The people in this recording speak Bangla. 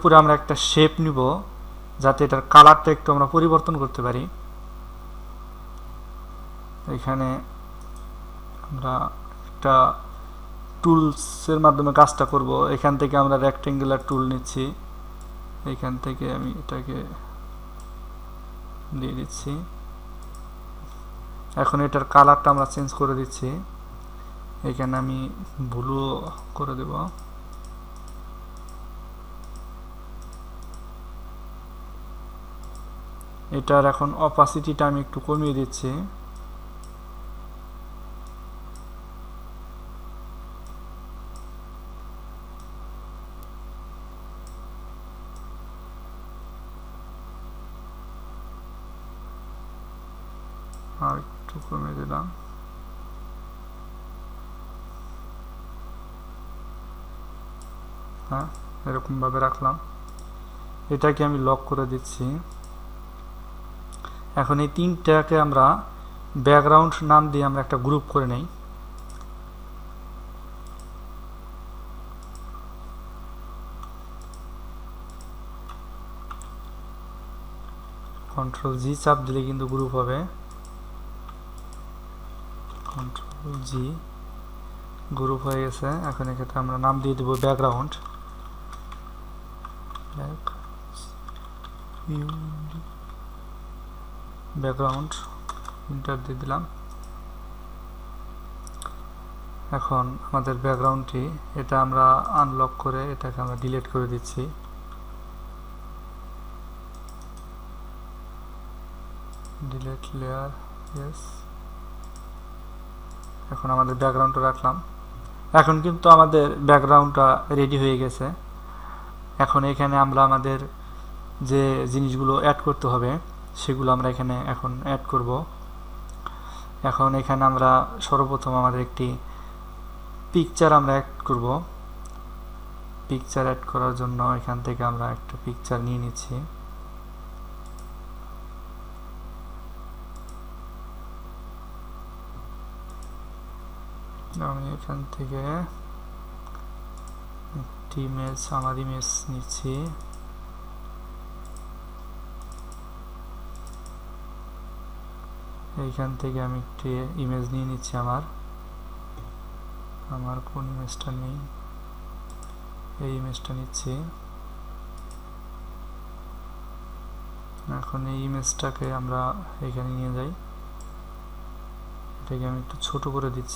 উপরে আমরা একটা শেপ নিব যাতে এটার কালারটা একটু আমরা পরিবর্তন করতে পারি। এখানে আমরা একটা টুলসের মাধ্যমে কাজটা করব। এখান থেকে আমরা রেক্টেঙ্গুলার টুল নিচ্ছি, এখান থেকে আমি এটাকে দিয়ে দিচ্ছি। এখন এটার কালারটা আমরা চেঞ্জ করে দিচ্ছি, এখানে আমি ব্লু করে দেব। এটার এখন অপাসিটিটা আমি একটু কমিয়ে দিচ্ছি। আর একটু কমিয়ে দিলাম। হ্যাঁ, এরকম ভাবে রাখলাম। এটাকে আমি লক করে দিচ্ছি। এখন এই তিনটাকে আমরা ব্যাকগ্রাউন্ড নাম দিয়ে আমরা একটা গ্রুপ করে নেই। কন্ট্রোল জি চাপ দিলে কিন্তু গ্রুপ হবে। কন্ট্রোল জি, গ্রুপ হয়ে গেছে। এখন এক্ষেত্রে আমরা নাম দিয়ে দেবো ব্যাকগ্রাউন্ড। ব্যাকগ্রাউন্ড ইন্টার দিয়ে দিলাম। এখন আমাদের ব্যাকগ্রাউন্ডটি এটা আমরা আনলক করে এটাকে আমরা ডিলিট করে দিচ্ছি। Delete layer, yes. এখন আমাদের ব্যাকগ্রাউন্ডটা রাখলাম। এখন কিন্তু আমাদের ব্যাকগ্রাউন্ডটা রেডি হয়ে গেছে। এখন এখানে আমরা আমাদের যে জিনিসগুলো অ্যাড করতে হবে সেগুলো আমরা এখানে এখন অ্যাড করব। এখন এখানে আমরা সর্বপ্রথম আমাদের একটি পিকচার আমরা অ্যাড করব। পিকচার অ্যাড করার জন্য এখান থেকে আমরা একটা পিকচার নিয়ে নিচ্ছি। আমি এখান থেকে একটি ইমেজ, আমার ইমেজ নিচ্ছি। এইখান থেকে আমি একটি ইমেজ নিয়ে নিচ্ছি। আমার কোন ইমেজটা নেই, এই ইমেজটা নিচ্ছি। এখন এই ইমেজটাকে আমরা এখানে নিয়ে যাই, এটাকে আমি একটু ছোট করে দিচ্ছি।